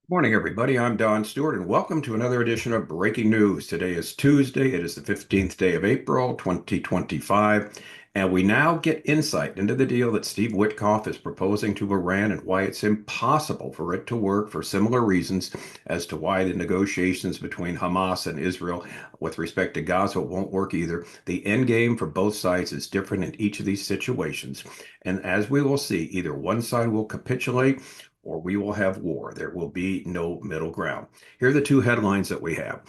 Morning, everybody. I'm Don Stewart, and welcome to another edition of Breaking News. Today is Tuesday. It is the 15th day of April, 2025, and we now get insight into the deal that Steve Witkoff is proposing to Iran and why it's impossible for it to work for similar reasons as to why the negotiations between Hamas and Israel with respect to Gaza won't work either. The end game for both sides is different in each of these situations, and as we will see, either one side will capitulate or we will have war. There will be no middle ground. Here are the two headlines that we have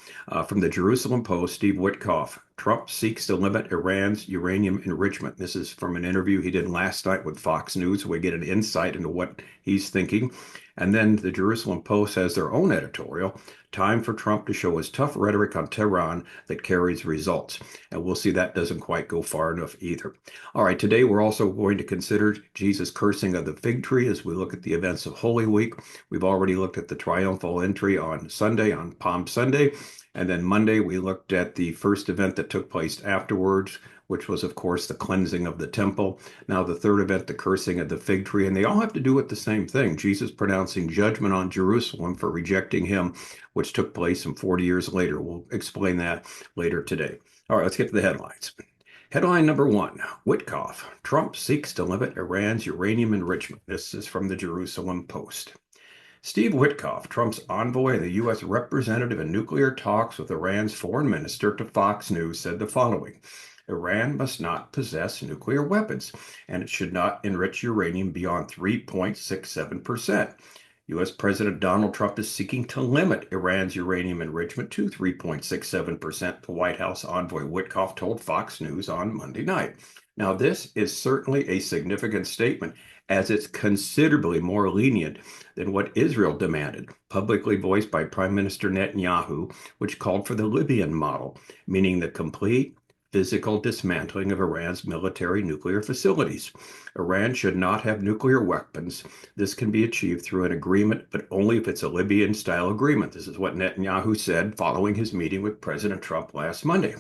from the Jerusalem Post. Steve Witkoff: Trump seeks to limit Iran's uranium enrichment. This is from an interview he did last night with Fox News. So we get an insight into what he's thinking. And then the Jerusalem Post has their own editorial: Time for Trump to show his tough rhetoric on Tehran that carries results. And we'll see that doesn't quite go far enough either. All right, today we're also going to consider Jesus' cursing of the fig tree as we look at the events of Holy Week. We've already looked at the triumphal entry on Sunday, on Palm Sunday. And then Monday, we looked at the first event that took place afterwards, which was, of course, the cleansing of the temple. Now, the third event, the cursing of the fig tree. And they all have to do with the same thing: Jesus pronouncing judgment on Jerusalem for rejecting him, which took place some 40 years later. We'll explain that later today. All right, let's get to the headlines. Headline number one: Witkoff: Trump seeks to limit Iran's uranium enrichment. This is from the Jerusalem Post. Steve Witkoff, Trump's envoy and the U.S. representative in nuclear talks with Iran's foreign minister, to Fox News said the following: Iran must not possess nuclear weapons, and it should not enrich uranium beyond 3.67%. U.S. President Donald Trump is seeking to limit Iran's uranium enrichment to 3.67%, the White House envoy Witkoff told Fox News on Monday night. Now, this is certainly a significant statement, as it's considerably more lenient than what Israel demanded, publicly voiced by Prime Minister Netanyahu, which called for the Libyan model, meaning the complete physical dismantling of Iran's military nuclear facilities. Iran should not have nuclear weapons. This can be achieved through an agreement, but only if it's a Libyan-style agreement. This is what Netanyahu said following his meeting with President Trump last Monday.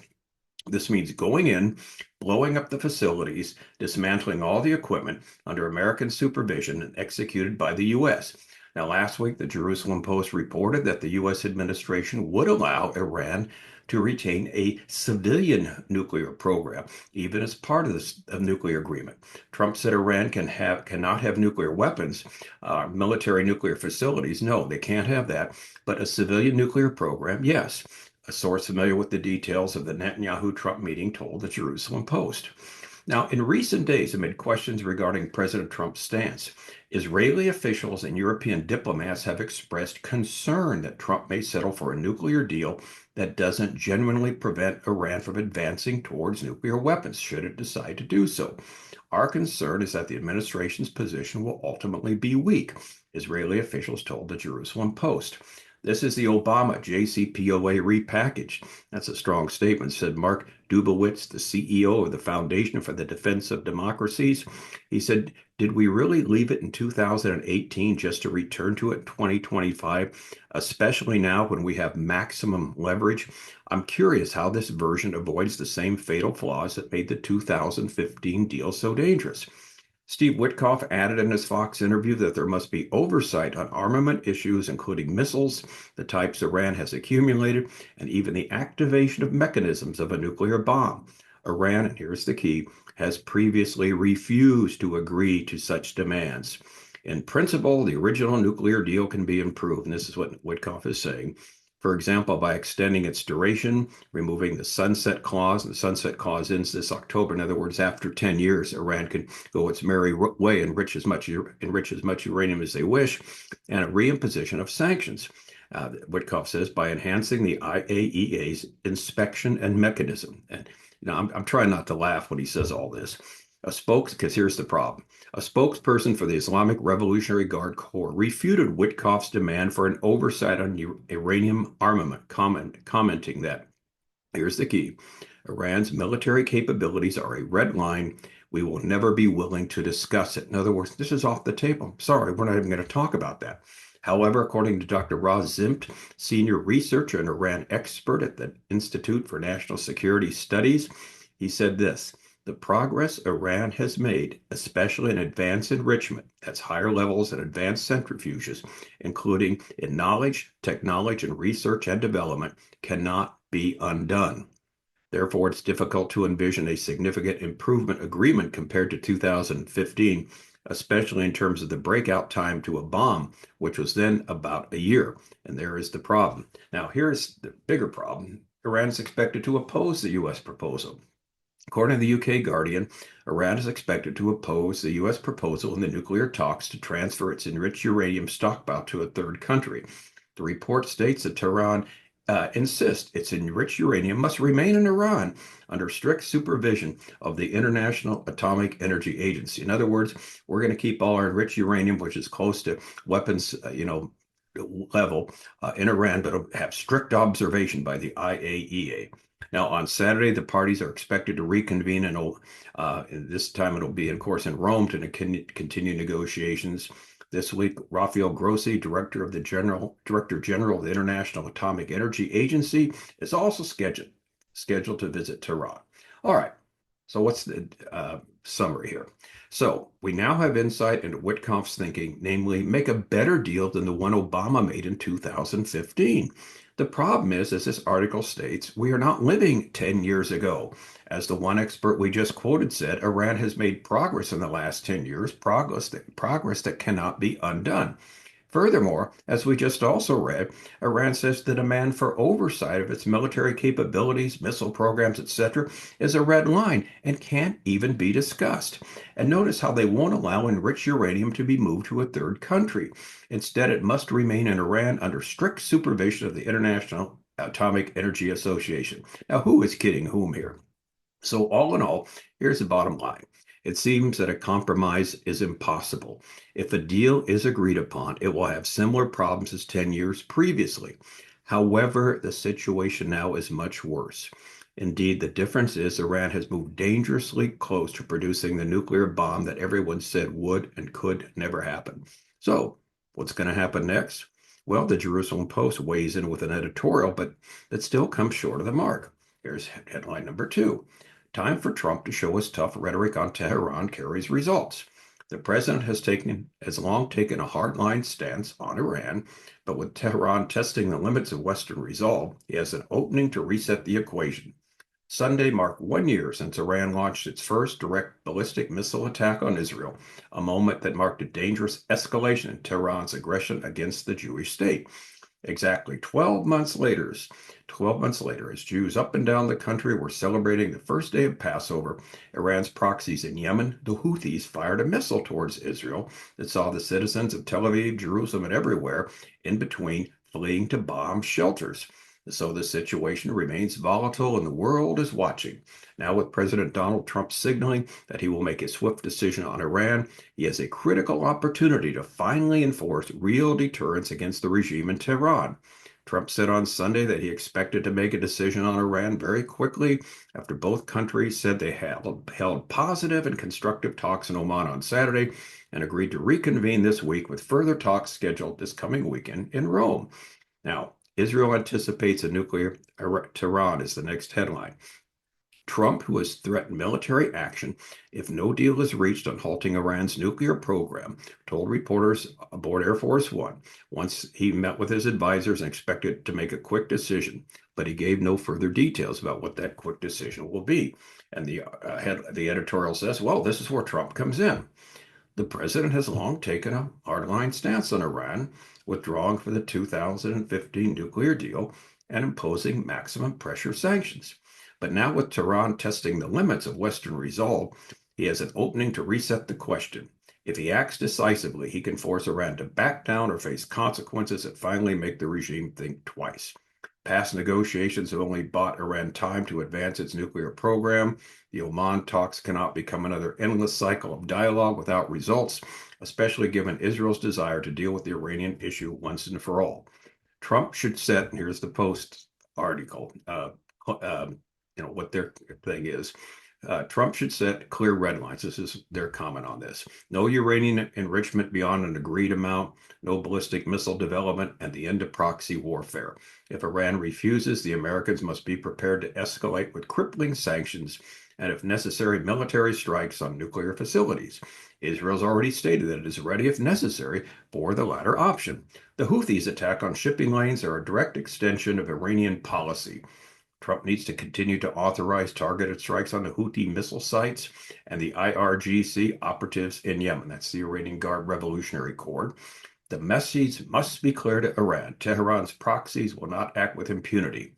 This means going in, blowing up the facilities, dismantling all the equipment under American supervision and executed by the U.S. Now, last week, the Jerusalem Post reported that the U.S. administration would allow Iran to retain a civilian nuclear program, even as part of this nuclear agreement. Trump said Iran cannot have nuclear weapons, military nuclear facilities. No, they can't have that. But a civilian nuclear program, yes. A source familiar with the details of the Netanyahu-Trump meeting told the Jerusalem Post. Now, in recent days, amid questions regarding President Trump's stance, Israeli officials and European diplomats have expressed concern that Trump may settle for a nuclear deal that doesn't genuinely prevent Iran from advancing towards nuclear weapons, should it decide to do so. Our concern is that the administration's position will ultimately be weak, Israeli officials told the Jerusalem Post. This is the Obama JCPOA repackaged. That's a strong statement, said Mark Dubowitz, the CEO of the Foundation for the Defense of Democracies. He said, did we really leave it in 2018 just to return to it in 2025, especially now when we have maximum leverage? I'm curious how this version avoids the same fatal flaws that made the 2015 deal so dangerous. Steve Witkoff added in his Fox interview that there must be oversight on armament issues, including missiles, the types Iran has accumulated, and even the activation of mechanisms of a nuclear bomb. Iran, and here's the key, has previously refused to agree to such demands. In principle, the original nuclear deal can be improved, and this is what Witkoff is saying. For example, by extending its duration, removing the sunset clause, and the sunset clause ends this October. In other words, after 10 years, Iran can go its merry way, enrich as much uranium as they wish, and a reimposition of sanctions. Witkoff says, by enhancing the IAEA's inspection and mechanism. And I'm trying not to laugh when he says all this. Because here's the problem. A spokesperson for the Islamic Revolutionary Guard Corps refuted Witkoff's demand for an oversight on uranium armament, commenting that, here's the key, Iran's military capabilities are a red line. We will never be willing to discuss it. In other words, this is off the table. Sorry, we're not even going to talk about that. However, according to Dr. Raz Zimt, senior researcher and Iran expert at the Institute for National Security Studies, he said this: The progress Iran has made, especially in advanced enrichment, that's higher levels and advanced centrifuges, including in knowledge, technology, and research and development, cannot be undone. Therefore, it's difficult to envision a significant improvement agreement compared to 2015, especially in terms of the breakout time to a bomb, which was then about a year. And there is the problem. Now, here's the bigger problem. Iran is expected to oppose the U.S. proposal. According to the UK Guardian, Iran is expected to oppose the U.S. proposal in the nuclear talks to transfer its enriched uranium stockpile to a third country. The report states that Tehran insists its enriched uranium must remain in Iran under strict supervision of the International Atomic Energy Agency. In other words, we're going to keep all our enriched uranium, which is close to weapons, level in Iran, but it'll have strict observation by the IAEA. Now, on Saturday, the parties are expected to reconvene, and this time it'll be, of course, in Rome to continue negotiations. This week, Rafael Grossi, Director General of the International Atomic Energy Agency, is also scheduled to visit Tehran. All right. So what's the summary here? So we now have insight into Witkoff's thinking, namely, make a better deal than the one Obama made in 2015. The problem is, as this article states, we are not living 10 years ago. As the one expert we just quoted said, Iran has made progress in the last 10 years, progress that cannot be undone. Furthermore, as we just also read, Iran says the demand for oversight of its military capabilities, missile programs, etc., is a red line and can't even be discussed. And notice how they won't allow enriched uranium to be moved to a third country. Instead, it must remain in Iran under strict supervision of the International Atomic Energy Association. Now, who is kidding whom here? So, all in all, here's the bottom line. It seems that a compromise is impossible. If a deal is agreed upon, it will have similar problems as 10 years previously. However, the situation now is much worse. Indeed, the difference is Iran has moved dangerously close to producing the nuclear bomb that everyone said would and could never happen. So, what's going to happen next? Well, the Jerusalem Post weighs in with an editorial, but that still comes short of the mark. Here's headline number 2. Time for Trump to show his tough rhetoric on Tehran carries results. The president has long taken a hardline stance on Iran, but with Tehran testing the limits of Western resolve, he has an opening to reset the equation. Sunday marked 1 year since Iran launched its first direct ballistic missile attack on Israel, a moment that marked a dangerous escalation in Tehran's aggression against the Jewish state. Exactly 12 months later, as Jews up and down the country were celebrating the first day of Passover, Iran's proxies in Yemen, the Houthis, fired a missile towards Israel that saw the citizens of Tel Aviv, Jerusalem, and everywhere in between fleeing to bomb shelters. So the situation remains volatile and the world is watching. Now, with President Donald Trump signaling that he will make a swift decision on Iran, he has a critical opportunity to finally enforce real deterrence against the regime in Tehran. Trump said on Sunday that he expected to make a decision on Iran very quickly after both countries said they held positive and constructive talks in Oman on Saturday and agreed to reconvene this week with further talks scheduled this coming weekend in Rome. Now, Israel anticipates a nuclear Tehran is the next headline. Trump, who has threatened military action if no deal is reached on halting Iran's nuclear program, told reporters aboard Air Force One once he met with his advisors and expected to make a quick decision, but he gave no further details about what that quick decision will be. And the editorial says, well, this is where Trump comes in. The president has long taken a hardline stance on Iran, withdrawing from the 2015 nuclear deal and imposing maximum pressure sanctions. But now, with Tehran testing the limits of Western resolve, he has an opening to reset the question. If he acts decisively, he can force Iran to back down or face consequences that finally make the regime think twice. Past negotiations have only bought Iran time to advance its nuclear program. The Oman talks cannot become another endless cycle of dialogue without results, especially given Israel's desire to deal with the Iranian issue once and for all. Trump should set, and here's the Post article, what their thing is. Trump should set clear red lines. This is their comment on this. No uranium enrichment beyond an agreed amount, no ballistic missile development, and the end of proxy warfare. If Iran refuses, the Americans must be prepared to escalate with crippling sanctions and, if necessary, military strikes on nuclear facilities. Israel's already stated that it is ready, if necessary, for the latter option. The Houthis' attack on shipping lanes are a direct extension of Iranian policy. Trump needs to continue to authorize targeted strikes on the Houthi missile sites and the IRGC operatives in Yemen. That's the Iranian Guard Revolutionary Corps. The message must be clear to Iran. Tehran's proxies will not act with impunity.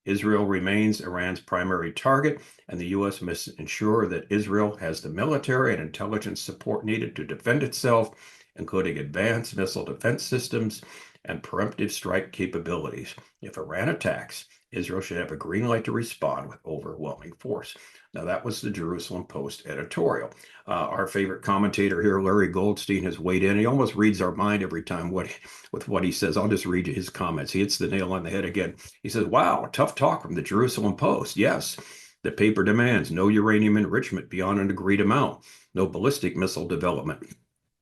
Israel remains Iran's primary target, and the U.S. must ensure that Israel has the military and intelligence support needed to defend itself, including advanced missile defense systems and preemptive strike capabilities. If Iran attacks, Israel should have a green light to respond with overwhelming force. Now, that was the Jerusalem Post editorial. Our favorite commentator here, Larry Goldstein, has weighed in. He almost reads our mind every time with what he says. I'll just read you his comments. He hits the nail on the head again. He says, wow, tough talk from the Jerusalem Post. Yes, the paper demands no uranium enrichment beyond an agreed amount, no ballistic missile development,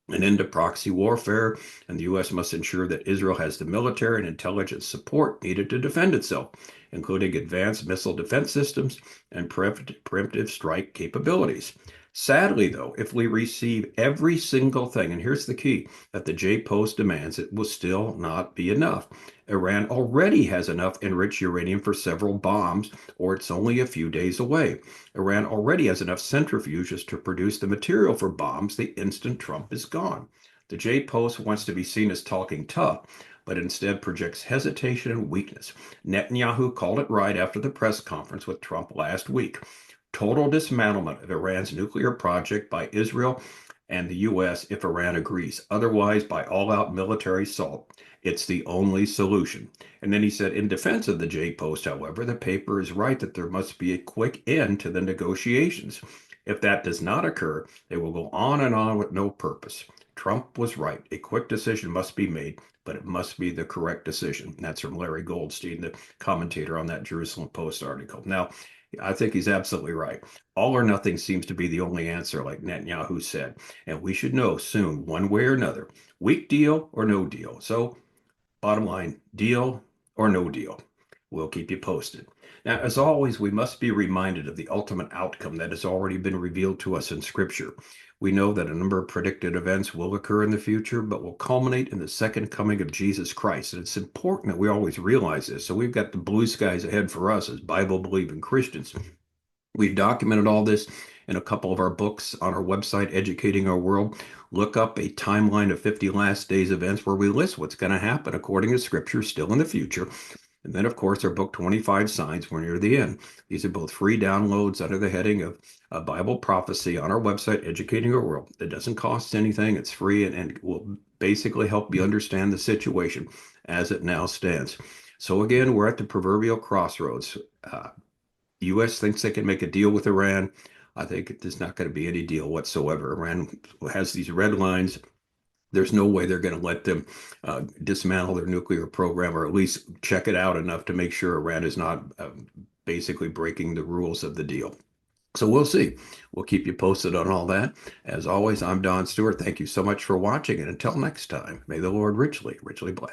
an end to proxy warfare, and the U.S. must ensure that Israel has the military and intelligence support needed to defend itself, including advanced missile defense systems and preemptive strike capabilities. Sadly, though, if we receive every single thing, and here's the key, that the J-Post demands, it will still not be enough. Iran already has enough enriched uranium for several bombs, or it's only a few days away. Iran already has enough centrifuges to produce the material for bombs the instant Trump is gone. The J-Post wants to be seen as talking tough, but instead projects hesitation and weakness. Netanyahu called it right after the press conference with Trump last week. Total dismantlement of Iran's nuclear project by Israel and the U.S. if Iran agrees. Otherwise, by all-out military assault. It's the only solution. And then he said, in defense of the J-Post, however, the paper is right that there must be a quick end to the negotiations. If that does not occur, they will go on and on with no purpose. Trump was right. A quick decision must be made, but it must be the correct decision. And that's from Larry Goldstein, the commentator on that Jerusalem Post article. Now, I think he's absolutely right. All or nothing seems to be the only answer, like Netanyahu said. And we should know soon, one way or another, weak deal or no deal. So, bottom line, deal or no deal. We'll keep you posted. Now, as always, we must be reminded of the ultimate outcome that has already been revealed to us in Scripture. We know that a number of predicted events will occur in the future, but will culminate in the second coming of Jesus Christ. And it's important that we always realize this. So we've got the blue skies ahead for us as Bible-believing Christians. We've documented all this in a couple of our books on our website, Educating Our World. Look up a timeline of 50 last days events where we list what's going to happen according to Scripture still in the future. And then, of course, our book, 25 Signs, we're near the end. These are both free downloads under the heading of Bible prophecy on our website, Educating Our World. It doesn't cost anything. It's free and will basically help you understand the situation as it now stands. So again, we're at the proverbial crossroads. The U.S. thinks they can make a deal with Iran. I think there's not going to be any deal whatsoever. Iran has these red lines. There's no way they're going to let them dismantle their nuclear program, or at least check it out enough to make sure Iran is not basically breaking the rules of the deal. So we'll see. We'll keep you posted on all that. As always, I'm Don Stewart. Thank you so much for watching. And until next time, may the Lord richly, richly bless.